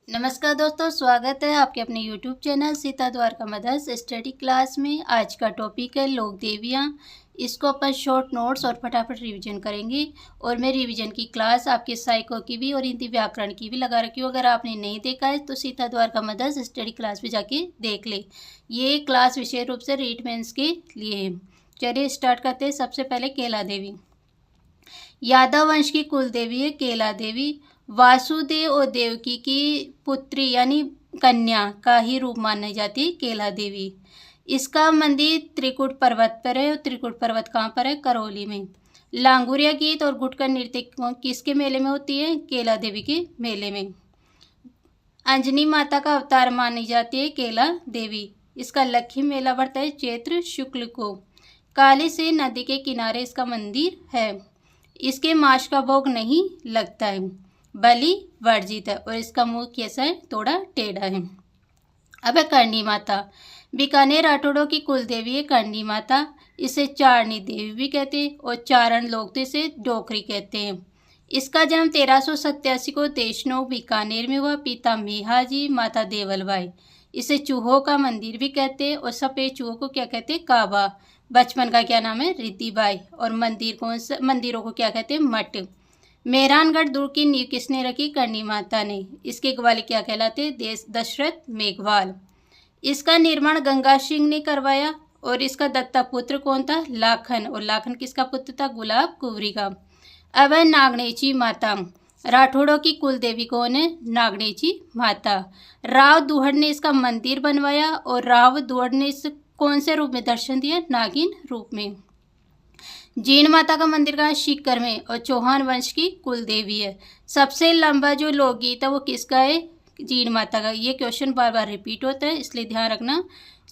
नमस्कार दोस्तों, स्वागत है आपके अपने YouTube channel Sita Dwarka mother's study class में। आज का टॉपिक है लोक देवियाँ। इसको अपन शॉर्ट नोट्स और फटाफट रिवीजन करेंगे। और मैं रिवीजन की क्लास आपके साइको की भी और हिंदी व्याकरण की भी लगा रखी हूँ। अगर आपने नहीं देखा है तो Sita Dwarka mother's study class में जाके देख ले। ये क्लास विशेष रूप से रीट मेंस के लिए है। चलिए स्टार्ट करते हैं। सबसे पहले केला देवी यादव वंश की कुल देवी है केला देवी। वासुदेव और देवकी की पुत्री यानी कन्या का ही रूप मानी जाती है केला देवी। इसका मंदिर त्रिकुट पर्वत पर है। और त्रिकुट पर्वत कहाँ पर है? करौली में। लांगुरिया गीत और गुटकर नृत्य किसके मेले में होती है? केला देवी के मेले में। अंजनी माता का अवतार मानी जाती है केला देवी। इसका लक्ष्मी मेला बढ़ता है चैत्र शुक्ल को। काली से नदी के किनारे इसका मंदिर है। इसके मांस का भोग नहीं लगता है, बलि वर्जित है। और इसका मुंह कैसा है? थोड़ा टेढ़ा है। अब है करणी माता। बीकानेर राठौड़ों की कुल देवी है करणी माता। इसे चारणी देवी भी कहते हैं और चारण लोग तो इसे डोकरी कहते हैं। इसका जन्म 1387 को देशनोक बीकानेर में हुआ। पिता मेहाजी, माता देवलबाई। इसे चूहों का मंदिर भी कहते हैं और सफ़ेद चूहों को क्या कहते हैं? काबा। बचपन का क्या नाम है? रिद्धिबाई। और मंदिरों को क्या कहते हैं? मठ। मेहरानगढ़ दुर्ग की नींव किसने रखी? करणी माता ने। इसके ग्वाल क्या कहलाते? दशरथ मेघवाल। इसका निर्माण गंगा सिंह ने करवाया। और इसका दत्ता पुत्र कौन था? लाखन। और लाखन किसका पुत्र था? गुलाब कुंवरी का। अब है नागणेची माता। राठौड़ों की कुल देवी कौन है? नागणेची माता। राव दुहड़ ने इसका मंदिर बनवाया। और राव दुहड़ ने इस कौन से रूप में दर्शन दिया? नागिन रूप में। जीण माता का मंदिर कहाँ है? सीकर में। और चौहान वंश की कुल देवी है। सबसे लंबा जो लोकगीत है वो किसका है? जीण माता का। ये क्वेश्चन बार बार रिपीट होता है, इसलिए ध्यान रखना।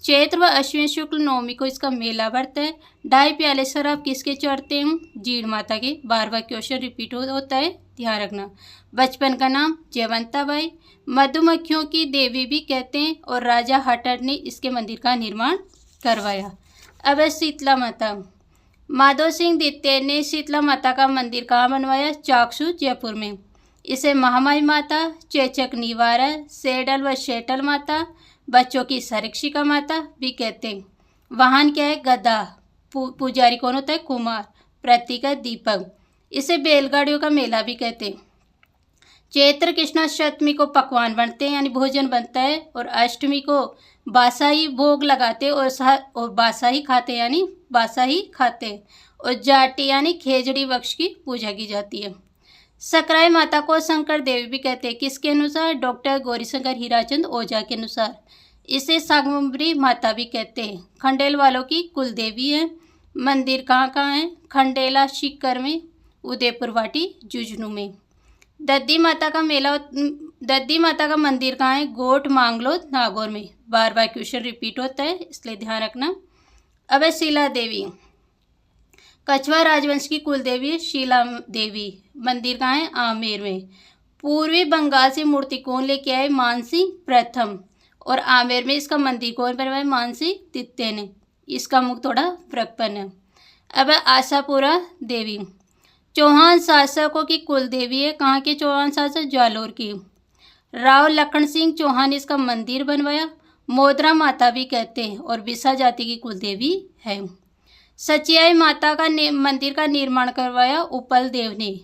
चैत्र व अश्विन शुक्ल नवमी को इसका मेला बढ़ता है। ढाई प्याले शराब किसके चढ़ते हैं? जीण माता के। बार बार क्वेश्चन रिपीट होता है, ध्यान रखना। बचपन का नाम जयवंताबाई। मधुमक्खियों की देवी भी कहते हैं। और राजा हटर ने इसके मंदिर का निर्माण करवाया। अब है शीतला माता। माधव सिंह द्वितीय ने शीतला माता का मंदिर कहाँ बनवाया? चाकसू जयपुर में। इसे महामाई माता, चेचक निवारक, सेडल व शेटल माता, बच्चों की संरक्षिका माता भी कहते हैं। वाहन क्या है? गदा। पुजारी कौन होता है? कुमार। प्रतीक है दीपक। इसे बैलगाड़ियों का मेला भी कहते हैं। चैत्र कृष्णाष्टमी को पकवान बनते हैं यानी भोजन बनता है। और अष्टमी को बासाही भोग लगाते और बासाही खाते यानी बासाही खाते। और जाटी यानी खेजड़ी वृक्ष की पूजा की जाती है। सकराई माता को शंकर देवी भी कहते हैं। किसके अनुसार? डॉक्टर गौरीशंकर हीराचंद ओझा के अनुसार। इसे सागंबरी माता भी कहते हैं। खंडेल वालों की कुल देवी है। मंदिर कहाँ कहाँ है? खंडेला सीकर में, उदयपुर वाटी झुंझुनू में। दद्दी माता का मंदिर कहाँ है? गोट मांगलोद नागौर में। बार बार क्वेश्चन रिपीट होता है, इसलिए ध्यान रखना। अब है शीला देवी। कछवा राजवंश की कुल देवी है शीला देवी। मंदिर कहाँ है? आमेर में। पूर्वी बंगाल से मूर्ति कौन लेके आए? मानसिंह प्रथम। और आमेर में इसका मंदिर कौन बनवाया? मानसिंह द्वितीय ने। इसका मुख थोड़ा प्रकपन है। अब है आशापुरा देवी। चौहान शासकों की कुल देवी है। कहाँ के चौहान शासक? जालोर की। राव लखन सिंह चौहान इसका मंदिर बनवाया। मोदरा माता भी कहते हैं। और बिसा जाति की कुल देवी है। सचियाई माता का मंदिर का निर्माण करवाया उपल देव ने।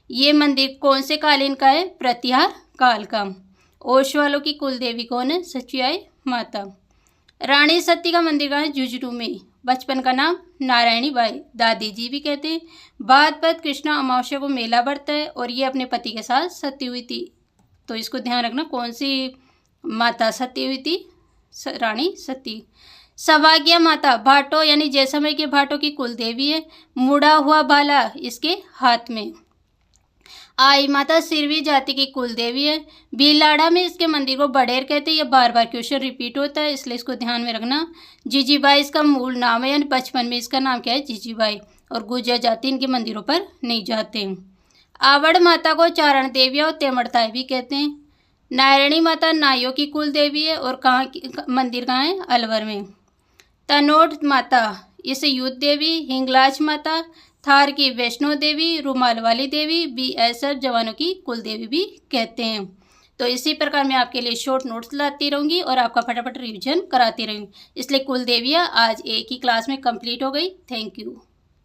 ये मंदिर कौन से कालीन का है? प्रतिहार काल का। ओश वालों की कुल देवी कौन है? सचियाई माता। रानी सती का मंदिर कहाँ है? झुंझुनू में। बचपन का नाम नारायणी बाई, दादी जी भी कहते हैं। भाद्रपद कृष्णा अमावस्या को मेला बढ़ता है। और ये अपने पति के साथ सती हुई थी, तो इसको ध्यान रखना। कौन सी माता सती हुई थी? रानी सती। सौभाग्य माता भाटो यानी जैसलमेर के भाटो की कुल देवी है। मुड़ा हुआ भाला इसके हाथ में। आई माता सिरवी जाति की कुल देवी है। भीलाड़ा में इसके मंदिर को बड़ेर कहते हैं। ये बार बार क्वेश्चन रिपीट होता है, इसलिए इसको ध्यान में रखना। जीजीबाई इसका मूल नाम है, यानी बचपन में इसका नाम क्या है? जीजीबाई। और गुर्जर जाति इनके मंदिरों पर नहीं जाते। आवड़ माता को चारण देविया और तेमड़ताई भी कहते हैं। नारायणी माता नाइयों की कुल देवी है। और मंदिर कहाँ है? अलवर में। तनोट माता इसे युद्ध देवी। हिंगलाज माता, थार की वैष्णो देवी, रुमाल वाली देवी, BSF जवानों की कुल देवी भी कहते हैं। तो इसी प्रकार मैं आपके लिए शॉर्ट नोट्स लाती रहूँगी और आपका फटाफट रिविजन कराती रहूँगी। इसलिए कुल देवियाँ आज एक ही क्लास में कंप्लीट हो गई। Thank you.